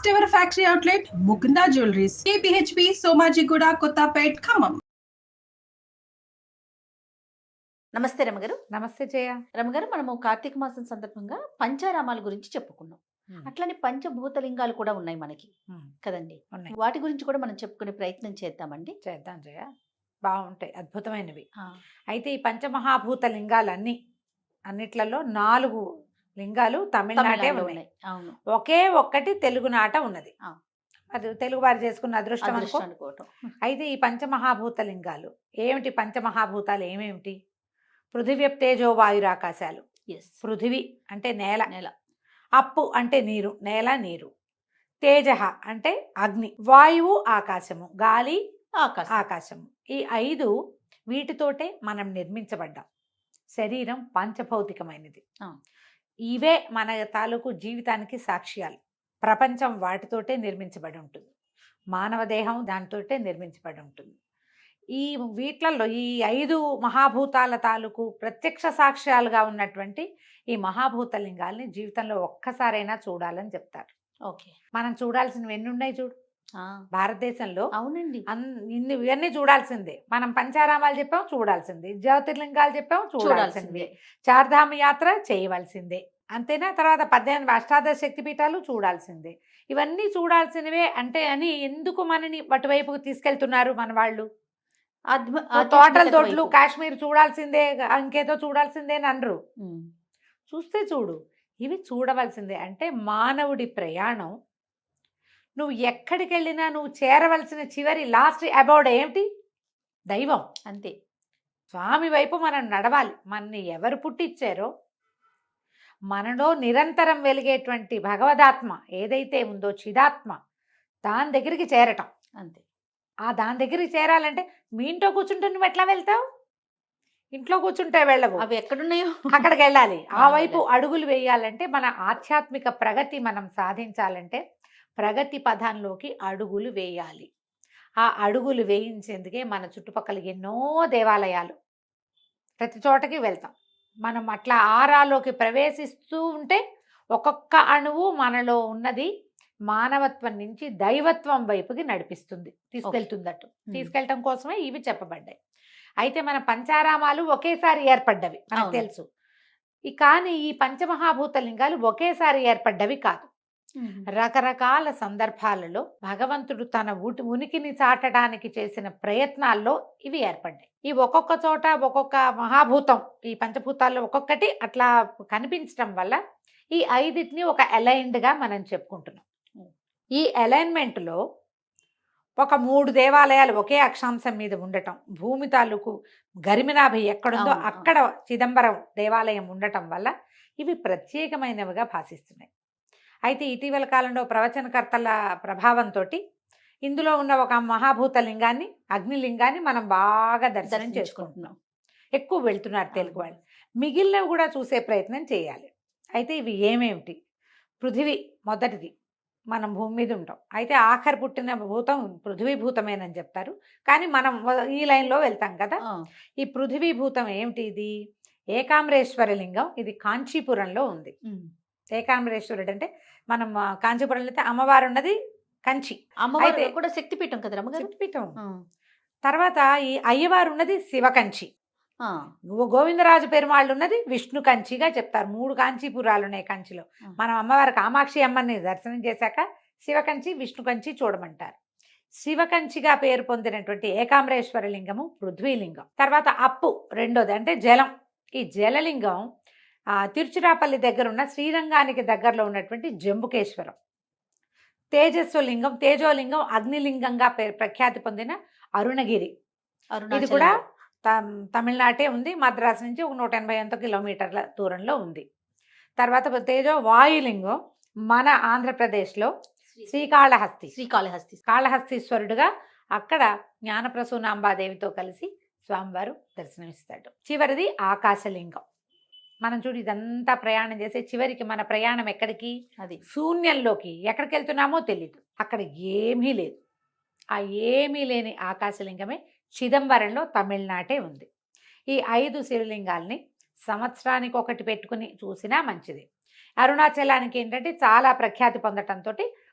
First ever factory outlet Mukunda jewelleries KPHP Somajiguda Kothapet Khammam. నమస్తే రమగారు. నమస్తే జయ. రమగారు, మనము కార్తీక మాసం సందర్భంగా పంచారామాల గురించి చెప్పుకున్నాం. అట్లనే పంచభూతలింగాలు కూడా ఉన్నాయి మనకి కదండి. వాటి గురించి కూడా మనం చెప్పుకునే ప్రయత్నం చేద్దామండి. చేద్దాం జయ, బాగుంటాయి, అద్భుతమైనవి. అయితే ఈ పంచమహాభూత అన్నిట్లలో 4 లింగాలు తమిళనాటే ఉన్నాయి. అవును, ఒకే ఒక్కటి తెలుగు నాట ఉన్నది. అది తెలుగు వారు చేసుకున్న అదృష్టం అనుకోవటం. అయితే ఈ పంచమహాభూత లింగాలు ఏమిటి? పంచమహాభూతాలు ఏమేమిటి? పృథివ్య తేజో వాయురాకాశాలు. పృథివి అంటే నేల, అప్పు అంటే నీరు, నేల నీరు. తేజ అంటే అగ్ని, వాయువు ఆకాశము, గాలి ఆకాశము. ఈ 5 వీటితోటే మనం నిర్మించబడ్డాం. శరీరం పంచభౌతికమైనది. ఇవే మన తాలూకు జీవితానికి సాక్ష్యాలు. ప్రపంచం వాటితోటే నిర్మించబడి ఉంటుంది. మానవ దేహం దానితోటే నిర్మించబడి ఉంటుంది. ఈ వీటిలలో ఈ 5 మహాభూతాల తాలూకు ప్రత్యక్ష సాక్ష్యాలుగా ఉన్నటువంటి ఈ మహాభూత లింగాల్ని జీవితంలో ఒక్కసారైనా చూడాలని చెప్తారు. ఓకే, మనం చూడాల్సినవి ఎన్ని ఉన్నాయి చూడు భారతదేశంలో. అవునండి, ఇవన్నీ చూడాల్సిందే. మనం పంచారామాలు చెప్పాం, చూడాల్సిందే. జ్యోతిర్లింగాలు చెప్పాం, చూడాల్సిందే. చార్ధామ యాత్ర చేయవలసిందే, అంతేనా? తర్వాత 18 అష్టాదశ శక్తిపీఠాలు చూడాల్సిందే. ఇవన్నీ చూడాల్సినవే అంటే అని ఎందుకు మనని అటువైపుకు తీసుకెళ్తున్నారు మన వాళ్ళు? తోటల తోటలు కాశ్మీర్ చూడాల్సిందే, ఇంకేదో చూడాల్సిందే అని అనరు. చూస్తే చూడు, ఇవి చూడవలసిందే. అంటే మానవుడి ప్రయాణం, నువ్వు ఎక్కడికి వెళ్ళినా నువ్వు చేరవలసిన చివరి లాస్ట్ అబౌట్ ఏమిటి? దైవం. అంతే. స్వామి వైపు మనం నడవాలి. మనని ఎవరు పుట్టించారో, మనలో నిరంతరం వెలిగేటువంటి భగవదాత్మ ఏదైతే ఉందో, చిదాత్మ, దాని దగ్గరికి చేరటం. అంతే. దాని దగ్గరికి చేరాలంటే మీ ఇంట్లో కూర్చుంటే నువ్వు ఎట్లా వెళ్తావు? ఇంట్లో కూర్చుంటే వెళ్ళవు, అవి ఎక్కడున్నాయో అక్కడికి వెళ్ళాలి. ఆ వైపు అడుగులు వేయాలంటే, మన ఆధ్యాత్మిక ప్రగతి మనం సాధించాలంటే ప్రగతి పథంలోకి అడుగులు వేయాలి. ఆ అడుగులు వేయించేందుకే మన చుట్టుపక్కల ఎన్నో దేవాలయాలు, ప్రతి చోటకి వెళ్తాం మనం. అట్లా ఆరాలోకి ప్రవేశిస్తూ ఉంటే ఒక్కొక్క అణువు మనలో ఉన్నది మానవత్వం నుంచి దైవత్వం వైపుకి నడిపిస్తుంది, తీసుకెళ్తుందట్టు. తీసుకెళ్ళటం కోసమే ఇవి చెప్పబడ్డాయి. అయితే మన పంచారామాలు ఒకేసారి ఏర్పడ్డవి మనకు తెలుసు. కానీ ఈ పంచమహాభూత లింగాలు ఒకేసారి ఏర్పడ్డవి కాదు. రకరకాల సందర్భాలలో భగవంతుడు తన ఉనికిని చాటడానికి చేసిన ప్రయత్నాల్లో ఇవి ఏర్పడ్డాయి. ఈ ఒక్కొక్క చోట ఒక్కొక్క మహాభూతం, ఈ పంచభూతాల్లో ఒక్కొక్కటి అట్లా కనిపించడం వల్ల ఈ 5టిని ఒక అలైన్డ్గా మనం చెప్పుకుంటున్నాం. ఈ అలైన్మెంట్లో ఒక 3 దేవాలయాలు ఒకే అక్షాంశం మీద ఉండటం, భూమి తాలూకు గరిమినాభి ఎక్కడుందో అక్కడ చిదంబరం దేవాలయం ఉండటం వల్ల ఇవి ప్రత్యేకమైనవిగా భాషిస్తున్నాయి. అయితే ఇటీవల కాలంలో ప్రవచనకర్తల ప్రభావంతో ఇందులో ఉన్న ఒక మహాభూత లింగాన్ని, అగ్నిలింగాన్ని మనం బాగా దర్శనం చేసుకుంటున్నాం. ఎక్కువ వెళ్తున్నారు తెలుగు వాళ్ళు. మిగిలినవి కూడా చూసే ప్రయత్నం చేయాలి. అయితే ఇవి ఏమేమిటి? పృథివీ మొదటిది, మనం భూమి మీద ఉంటాం. అయితే ఆఖరి పుట్టిన భూతం పృథివీ భూతమేనని చెప్తారు. కానీ మనం ఈ లైన్లో వెళ్తాం కదా. ఈ పృథివీ భూతం ఏమిటి? ఇది ఏకాంబరేశ్వర లింగం. ఇది కాంచీపురంలో ఉంది. ఏకాంబరేశ్వరుడు అంటే మనం కాంచీపురంలో అయితే అమ్మవారు ఉన్నది కంచి, అమ్మవారు కూడా శక్తిపీఠం కదా, శక్తిపీఠం. తర్వాత ఈ అయ్యవారు ఉన్నది శివకంచి, గోవిందరాజు పెరుమాళ్ళు ఉన్నది విష్ణు కంచిగా చెప్తారు. 3 కాంచీపురాలు ఉన్నాయి కంచిలో. మనం అమ్మవారి కామాక్షి అమ్మని దర్శనం చేశాక శివకంచి, విష్ణు కంచి చూడమంటారు. శివకంచిగా పేరు పొందినటువంటి ఏకాంబరేశ్వర లింగము పృథ్వీలింగం. తర్వాత అప్పు రెండోది అంటే జలం. ఈ జలలింగం తిరుచిరాపల్లి దగ్గర ఉన్న శ్రీరంగానికి దగ్గరలో ఉన్నటువంటి జంబుకేశ్వరం. తేజస్వలింగం, తేజోలింగం, అగ్నిలింగంగా ప్రఖ్యాతి పొందిన అరుణగిరి. ఇది కూడా తమిళనాటే ఉంది. మద్రాసు నుంచి ఒక 180 కిలోమీటర్ల దూరంలో ఉంది. తర్వాత తేజో వాయులింగం మన ఆంధ్రప్రదేశ్లో కాళహస్తీశ్వరుడుగా అక్కడ జ్ఞానప్రసూనాంబాదేవితో కలిసి స్వామివారు దర్శనమిస్తాడు. చివరిది ఆకాశలింగం. మనం చూడు, ఇదంతా ప్రయాణం చేసే చివరికి మన ప్రయాణం ఎక్కడికి? అది శూన్యంలోకి. ఎక్కడికి వెళ్తున్నామో తెలీదు, అక్కడ ఏమీ లేదు. ఆ ఏమీ లేని ఆకాశలింగమే చిదంబరంలో తమిళనాటే ఉంది. ఈ 5 శివలింగాల్ని సంవత్సరానికి ఒకటి పెట్టుకుని చూసినా మంచిది. అరుణాచలానికి ఏంటంటే చాలా ప్రఖ్యాతి పొందటంతో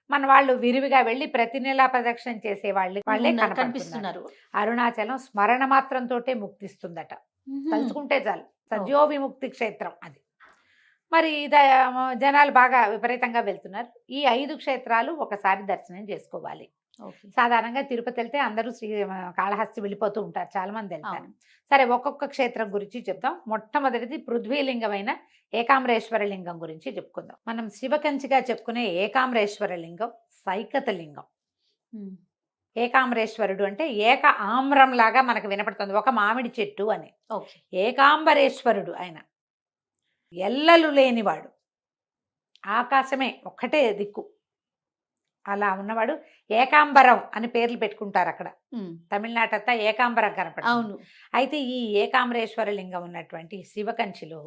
మన వాళ్ళు విరివిగా వెళ్ళి ప్రతి నెలా ప్రదక్షిణ చేసే వాళ్ళే కనిపిస్తున్నారు. కనిపిస్తున్నారు. అరుణాచలం స్మరణ మాత్రంతోటే ముక్తిస్తుందట. తలుచుకుంటే చాలు, సద్యో విముక్తి క్షేత్రం అది. మరి జనాలు బాగా విపరీతంగా వెళ్తున్నారు. ఈ 5 క్షేత్రాలు ఒకసారి దర్శనం చేసుకోవాలి. సాధారణంగా తిరుపతి వెళ్తే అందరూ కాళహస్తి వెళ్ళిపోతూ ఉంటారు, చాలా మంది వెళ్తారు. సరే, ఒక్కొక్క క్షేత్రం గురించి చెప్తాం. మొట్టమొదటిది పృథ్వీలింగమైన ఏకాంబరేశ్వర లింగం గురించి చెప్పుకుందాం. మనం శివకంచిగా చెప్పుకునే ఏకాంబరేశ్వర లింగం సైకత లింగం. ఏకాంబరేశ్వరుడు అంటే ఏక ఆమ్రం లాగా మనకు వినపడుతుంది, ఒక మామిడి చెట్టు అని. ఏకాంబరేశ్వరుడు ఆయన ఎల్లలు లేనివాడు, ఆకాశమే ఒక్కటే దిక్కు, అలా ఉన్నవాడు. ఏకాంబరం అని పేర్లు పెట్టుకుంటారు అక్కడ. తమిళనాడు అంతా ఏకాంబరం కనపడుతుంది. అయితే ఈ ఏకాంబరేశ్వర లింగం ఉన్నటువంటి శివకంచిలో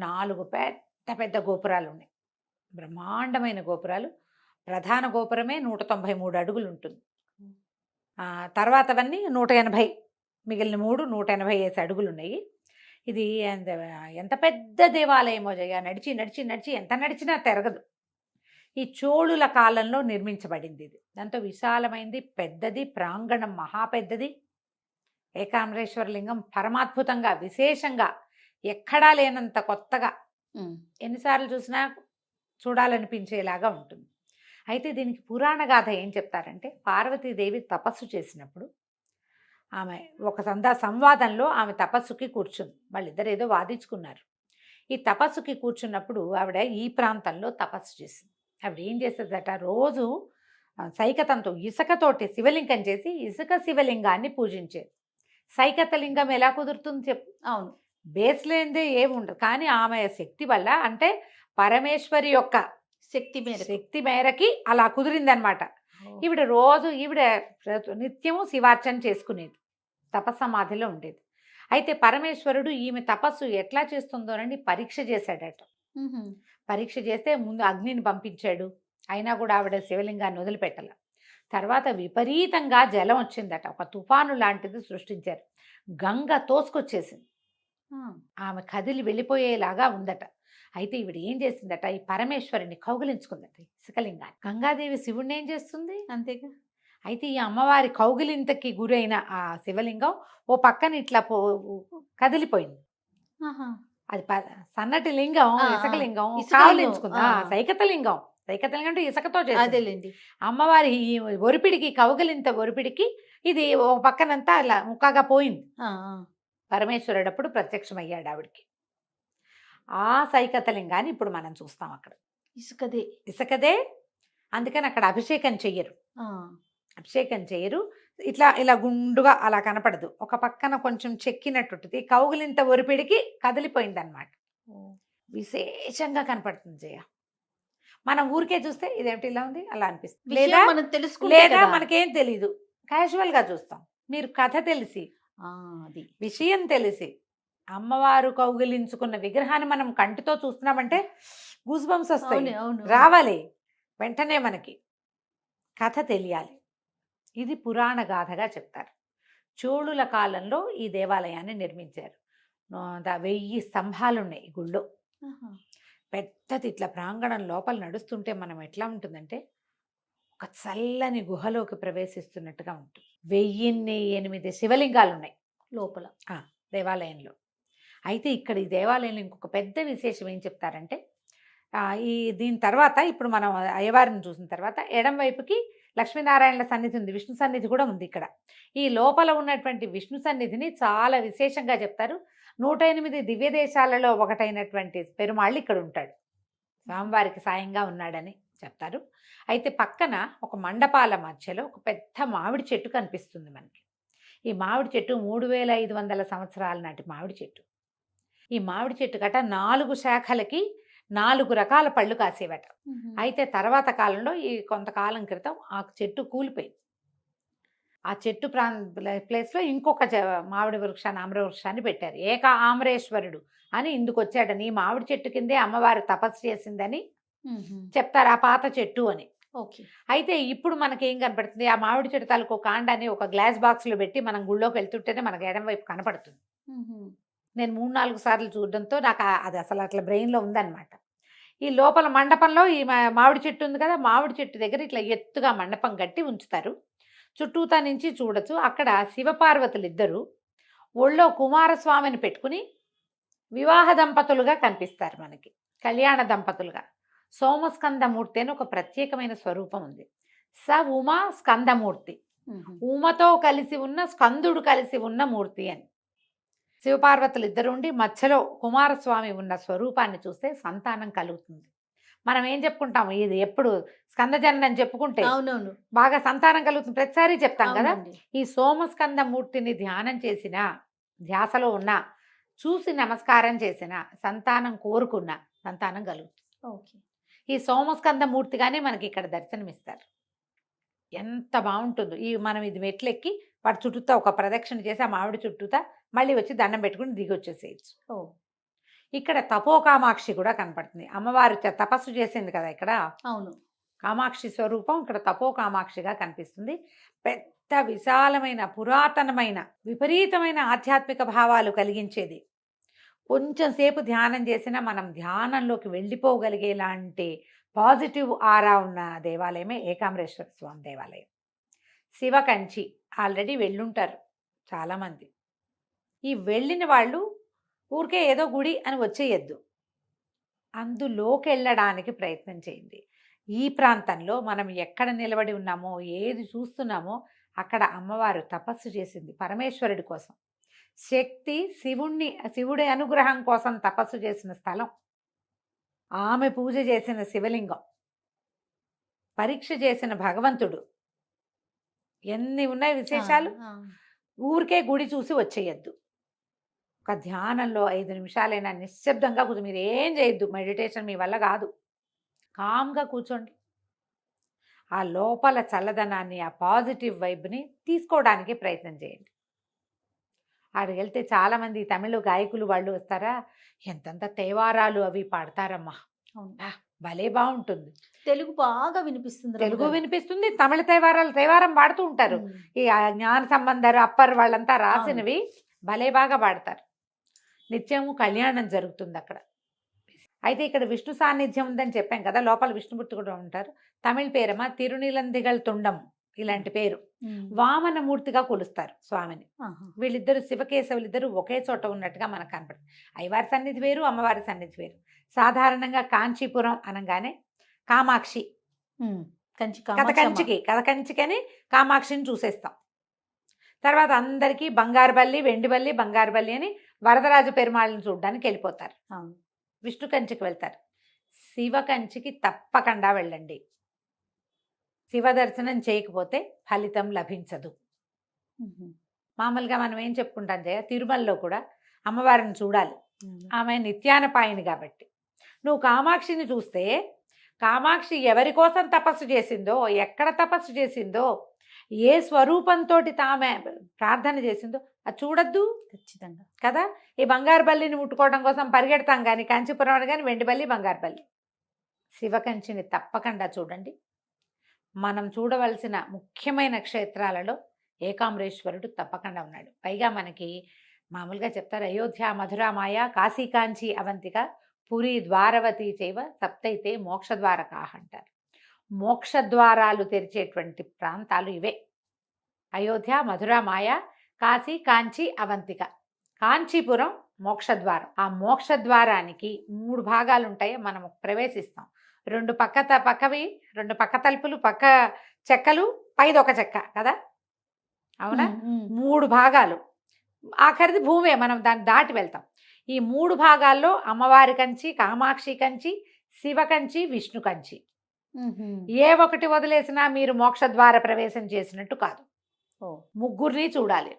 4 పెద్ద పెద్ద గోపురాలు ఉన్నాయి, బ్రహ్మాండమైన గోపురాలు. ప్రధాన గోపురమే 193 అడుగులు ఉంటుంది. తర్వాతవన్నీ 180, మిగిలిన 3 180 అడుగులు ఉన్నాయి. ఇది ఎంత పెద్ద దేవాలయమో జయ, నడిచి నడిచి నడిచి ఎంత నడిచినా తిరగదు. ఈ చోళుల కాలంలో నిర్మించబడింది ఇది. దాంతో విశాలమైంది, పెద్దది, ప్రాంగణం మహా పెద్దది. ఏకాంబరేశ్వర లింగం పరమాద్భుతంగా, విశేషంగా, ఎక్కడా లేనంత కొత్తగా, ఎన్నిసార్లు చూసినా చూడాలనిపించేలాగా ఉంటుంది. అయితే దీనికి పురాణ గాథ ఏం చెప్తారంటే, పార్వతీదేవి తపస్సు చేసినప్పుడు ఆమె ఒక సంవాదంలో ఆమె తపస్సుకి కూర్చుంది. వాళ్ళిద్దరు ఏదో వాదించుకున్నారు. ఈ తపస్సుకి కూర్చున్నప్పుడు ఆవిడ ఈ ప్రాంతంలో తపస్సు చేసింది. ఆవిడ ఏం చేసేదట, రోజు సైకతంతో ఇసుకతోటి శివలింగం చేసి ఇసుక శివలింగాన్ని పూజించేది. సైకత లింగం ఎలా కుదురుతుంది చెప్పు? అవును, బేస్ లేనిదే ఏముండదు. కానీ ఆమె శక్తి వల్ల, అంటే పరమేశ్వరి యొక్క శక్తి మేరకి అలా కుదిరిందనమాట. ఈవిడ నిత్యము శివార్చన చేసుకునేది, తపస్సమాధిలో ఉండేది. అయితే పరమేశ్వరుడు ఈమె తపస్సు ఎట్లా చేస్తుందోనని పరీక్ష చేశాడట. పరీక్ష చేస్తే ముందు అగ్నిని పంపించాడు, అయినా కూడా ఆవిడ శివలింగాన్ని వదిలిపెట్టాల. తర్వాత విపరీతంగా జలం వచ్చిందట, ఒక తుఫాను లాంటిది సృష్టించారు. గంగ తోసుకొచ్చేసింది, ఆమె కదిలి వెళ్ళిపోయేలాగా ఉందట. అయితే ఈవిడ ఏం చేసిందట, ఈ పరమేశ్వరిని కౌగిలించుకుందట ఇసుకలింగాన్ని. గంగాదేవి శివుడిని ఏం చేస్తుంది అంతేగా. అయితే ఈ అమ్మవారి కౌగిలింతకి గురైన ఆ శివలింగం ఓ పక్కన ఇట్లా కదిలిపోయింది. అది సన్నటి లింగం, ఇసుకలింగం కౌగిలించుకుంది. సైకతలింగం, సైకతలింగం అంటే ఇసుకతో చేసేది. అమ్మవారి ఈ ఒరిపిడికి, కౌగిలింత ఒరిపిడికి ఇది ఓ పక్కనంతా అలా ముక్కగా పోయింది. పరమేశ్వరుడు అప్పుడు ప్రత్యక్షమయ్యాడు ఆవిడికి. ఆ సైకతలింగాన్ని ఇప్పుడు మనం చూస్తాం అక్కడ. ఇసుకదే, అందుకని అక్కడ అభిషేకం చెయ్యరు. ఇట్లా ఇలా గుండుగా అలా కనపడదు, ఒక పక్కన కొంచెం చెక్కినట్టు కౌగిలింత ఒరిపిడికి కదిలిపోయింది అనమాట. విశేషంగా కనపడుతుంది జయ. మనం ఊరికే చూస్తే ఇదేమిటి ఇలా ఉంది అలా అనిపిస్తుంది, లేదా మనకేం తెలీదు, క్యాజువల్ గా చూస్తాం. మీరు కథ తెలిసి, విషయం తెలిసి, అమ్మవారు కౌగిలించుకున్న విగ్రహాన్ని మనం కంటితో చూస్తున్నామంటే గూస్ బంప్స్ వస్తాయి, రావాలి వెంటనే. మనకి కథ తెలియాలి. ఇది పురాణ గాథగా చెప్తారు. చోళుల కాలంలో ఈ దేవాలయాన్ని నిర్మించారు. 1000 స్తంభాలు ఉన్నాయి ఈ గుళ్ళో. పెద్దది, ఇట్లా ప్రాంగణం లోపల నడుస్తుంటే మనం ఎట్లా ఉంటుందంటే ఒక చల్లని గుహలోకి ప్రవేశిస్తున్నట్టుగా ఉంటుంది. 1008 శివలింగాలు ఉన్నాయి లోపల దేవాలయంలో. అయితే ఇక్కడ ఈ దేవాలయంలో ఇంకొక పెద్ద విశేషం ఏం చెప్తారంటే, దీని తర్వాత ఇప్పుడు మనం అయ్యవారిని చూసిన తర్వాత ఎడం వైపుకి లక్ష్మీనారాయణల సన్నిధి ఉంది, విష్ణు సన్నిధి కూడా ఉంది ఇక్కడ. ఈ లోపల ఉన్నటువంటి విష్ణు సన్నిధిని చాలా విశేషంగా చెప్తారు. 108 దివ్య దేశాలలో ఒకటైనటువంటి పెరుమాళ్ళు ఇక్కడ ఉంటాడు, స్వామివారికి సాయంగా ఉన్నాడని చెప్తారు. అయితే పక్కన ఒక మండపాల మధ్యలో ఒక పెద్ద మామిడి చెట్టు కనిపిస్తుంది మనకి. ఈ మామిడి చెట్టు 3500 సంవత్సరాల నాటి మామిడి చెట్టు. ఈ మామిడి చెట్టు గట 4 శాఖలకి 4 రకాల పళ్ళు కాసేవట. అయితే తర్వాత కాలంలో ఈ కొంతకాలం క్రితం ఆ చెట్టు కూలిపోయింది. ఆ చెట్టు ప్లేస్లో ఇంకొక మామిడి వృక్షాన్ని, ఆమ్ర వృక్షాన్ని పెట్టారు. ఏక ఆమ్రేశ్వరుడు అని ఇందుకు వచ్చాడని, ఈ మామిడి చెట్టు కిందే అమ్మవారు తపస్సు చేసిందని చెప్తారు, ఆ పాత చెట్టు అని. అయితే ఇప్పుడు మనకేం కనపడుతుంది, ఆ మామిడి చెట్టు తాలూకు కాండాన్ని ఒక గ్లాస్ బాక్స్లో పెట్టి మనం గుళ్ళోకి వెళ్తుంటేనే మనకు ఎడం వైపు కనపడుతుంది. నేను 3-4 సార్లు చూడడంతో నాకు అది అసలు అట్లా బ్రెయిన్లో ఉందన్నమాట. ఈ లోపల మండపంలో ఈ మామిడి చెట్టు ఉంది కదా, మామిడి చెట్టు దగ్గర ఇట్లా ఎత్తుగా మండపం కట్టి ఉంచుతారు. చుట్టూతా నుంచి చూడొచ్చు. అక్కడ శివపార్వతులు ఇద్దరు ఒళ్ళో కుమారస్వామిని పెట్టుకుని వివాహ దంపతులుగా కనిపిస్తారు మనకి, కళ్యాణ దంపతులుగా. సోమస్కందమూర్తి అని ఒక ప్రత్యేకమైన స్వరూపం ఉంది. స ఉమా స్కందమూర్తి, ఉమతో కలిసి ఉన్న స్కందుడు కలిసి ఉన్న మూర్తి అని. శివపార్వతులు ఇద్దరు ఉండి మధ్యలో కుమారస్వామి ఉన్న స్వరూపాన్ని చూస్తే సంతానం కలుగుతుంది. మనం ఏం చెప్పుకుంటాము, ఇది ఎప్పుడు స్కందజననం చెప్పుకుంటే అవునవును, బాగా సంతానం కలుగుతుంది, ప్రతిసారి చెప్తాం కదా. అవునండి. ఈ సోమస్కందమూర్తిని ధ్యానం చేసిన, ధ్యాసలో ఉన్న, చూసి నమస్కారం చేసిన, సంతానం కోరుకున్న సంతానం కలుగుతుంది. ఓకే. ఈ సోమస్కందమూర్తిగానే మనకి ఇక్కడ దర్శనమిస్తారు. ఎంత బాగుంటుందో. మనం ఇది మెట్లెక్కి వాటి చుట్టూతా ఒక ప్రదక్షిణ చేసి ఆ మామిడి చుట్టూతా మళ్ళీ వచ్చి దండం పెట్టుకుని దిగి వచ్చేసేయచ్చు. ఓ, ఇక్కడ తపోకామాక్షి కూడా కనపడుతుంది. అమ్మవారు తపస్సు చేసింది కదా ఇక్కడ, అవును. కామాక్షి స్వరూపం ఇక్కడ తపోకామాక్షిగా కనిపిస్తుంది. పెద్ద విశాలమైన పురాతనమైన విపరీతమైన ఆధ్యాత్మిక భావాలు కలిగించేది. కొంచెం సేపు ధ్యానం చేసినా మనం ధ్యానంలోకి వెళ్ళిపోగలిగేలాంటి పాజిటివ్ ఆరా ఉన్న దేవాలయమే ఏకాంబరేశ్వర స్వామి దేవాలయం. శివకంచి ఆల్రెడీ వెళ్ళుంటారు చాలామంది. ఈ వెళ్ళిన వాళ్ళు ఊరికే ఏదో గుడి అని వచ్చేయద్దు, అందులోకి వెళ్ళడానికి ప్రయత్నం చేయండి. ఈ ప్రాంతంలో మనం ఎక్కడ నిలబడి ఉన్నామో, ఏది చూస్తున్నామో అక్కడ అమ్మవారు తపస్సు చేసింది పరమేశ్వరుడి కోసం. శక్తి శివుడి అనుగ్రహం కోసం తపస్సు చేసిన స్థలం. ఆమె పూజ చేసిన శివలింగం, పరీక్ష చేసిన భగవంతుడు, ఎన్ని ఉన్నాయి విశేషాలు. ఊరికే గుడి చూసి వచ్చేయద్దు. ఒక ధ్యానంలో 5 నిమిషాలైనా నిశ్శబ్దంగా కూర్చో. మీరు ఏం చేయొద్దు, మెడిటేషన్ మీ వల్ల కాదు. కామ్గా కూర్చోండి. ఆ లోపల చల్లదనాన్ని, ఆ పాజిటివ్ వైబ్ని తీసుకోవడానికి ప్రయత్నం చేయండి. ఆడికి వెళ్తే చాలామంది తమిళ గాయకులు వాళ్ళు వస్తారా, ఎంతంత తేవారాలు అవి పాడతారమ్మా. భలే బాగుంటుంది. తెలుగు బాగా వినిపిస్తుంది, తెలుగు వినిపిస్తుంది, తమిళ తేవారం పాడుతూ ఉంటారు. ఈ జ్ఞాన సంబంధాలు అప్పర్ వాళ్ళంతా రాసినవి భలే బాగా పాడతారు. నిత్యము కళ్యాణం జరుగుతుంది అక్కడ. అయితే ఇక్కడ విష్ణు సాన్నిధ్యం ఉందని చెప్పాం కదా, లోపల విష్ణుమూర్తి కూడా ఉంటారు. తమిళ పేరమా తిరునిలందిగల్ తుండం, ఇలాంటి పేరు. వామనమూర్తిగా కొలుస్తారు స్వామిని. వీళ్ళిద్దరు శివకేశవులిద్దరు ఒకే చోట ఉన్నట్టుగా మనకు కనపడుతుంది. అయ్యవారి సన్నిధి వేరు, అమ్మవారి సన్నిధి వేరు. సాధారణంగా కాంచీపురం అనగానే కామాక్షి, కంచికి అని కామాక్షిని చూసేస్తాం. తర్వాత అందరికీ బంగారుబల్లి, వెండిబల్లి, బంగారుబల్లి అని వరదరాజు పెరుమాళ్ళని చూడడానికి వెళ్ళిపోతారు. విష్ణు కంచికి వెళ్తారు. శివ కంచికి తప్పకుండా వెళ్ళండి. శివ దర్శనం చేయకపోతే ఫలితం లభించదు. మామూలుగా మనం ఏం చెప్పుకుంటాం జయ, తిరుమలలో కూడా అమ్మవారిని చూడాలి, ఆమె నిత్యానపాయిని కాబట్టి. నువ్వు కామాక్షిని చూస్తే కామాక్షి ఎవరి కోసం తపస్సు చేసిందో, ఎక్కడ తపస్సు చేసిందో, ఏ స్వరూపంతో తామె ప్రార్థన చేసిందో అది చూడద్దు ఖచ్చితంగా కదా. ఈ బంగారు బల్లిని ముట్టుకోవడం కోసం పరిగెడతాం కానీ కాంచీపురం కానీ వెండి బల్లి, బంగారు బల్లి. శివకంచిని తప్పకుండా చూడండి. మనం చూడవలసిన ముఖ్యమైన క్షేత్రాలలో ఏకాంబరేశ్వరుడు తప్పకుండా ఉన్నాడు. పైగా మనకి మామూలుగా చెప్తారు, అయోధ్య, మధుర, మాయ, కాశీ, కాంచి, అవంతిక, పురి, ద్వారవతి చైవ సప్తైతే మోక్షద్వారకాహ అంటారు. మోక్షద్వారాలు తెరిచేటువంటి ప్రాంతాలు ఇవే: అయోధ్య, మధుర, మాయ, కాశీ, కాంచి, అవంతిక. కాంచీపురం మోక్షద్వారం. ఆ మోక్షద్వారానికి 3 భాగాలు ఉంటాయి. మనం ప్రవేశిస్తాం. 2 పక్కవి, 2 పక్క తలుపులు, పక్క చెక్కలు, పైదొక చెక్క కదా, అవునా? 3 భాగాలు. ఆఖరిది భూమే, మనం దాన్ని దాటి వెళ్తాం. ఈ 3 భాగాల్లో అమ్మవారి కంచి, కామాక్షి కంచి, శివ కంచి, విష్ణు కంచి. ఏ ఒకటి వదిలేసినా మీరు మోక్షద్వార ప్రవేశం చేసినట్టు కాదు. ముగ్గురిని చూడాలి,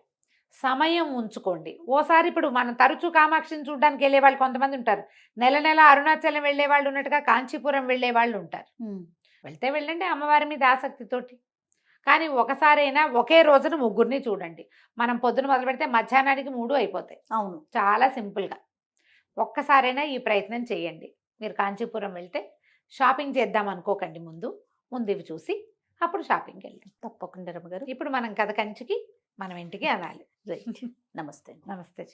సమయం ఉంచుకోండి. ఓసారి ఇప్పుడు మనం తరచూ కామాక్షిని చూడడానికి వెళ్ళే వాళ్ళు కొంతమంది ఉంటారు. నెల అరుణాచలం వెళ్ళే వాళ్ళు ఉన్నట్టుగా కాంచీపురం వెళ్ళే వాళ్ళు ఉంటారు. వెళ్తే వెళ్ళండి అమ్మవారి మీద ఆసక్తితోటి. కానీ ఒకసారైనా ఒకే రోజున ముగ్గురిని చూడండి. మనం పొద్దున మొదలు పెడితే మధ్యాహ్నానికి 3 అయిపోతాయి. అవును, చాలా సింపుల్గా ఒక్కసారైనా ఈ ప్రయత్నం చేయండి. మీరు కాంచీపురం వెళ్తే షాపింగ్ చేద్దాం అనుకోకండి, ముందు ఇవి చూసి అప్పుడు షాపింగ్కి వెళ్దాం. తప్పకుండా రమ్మగారు. ఇప్పుడు మనం కంచికి మనం ఇంటికి అనాలి. నమస్తే. నమస్తే.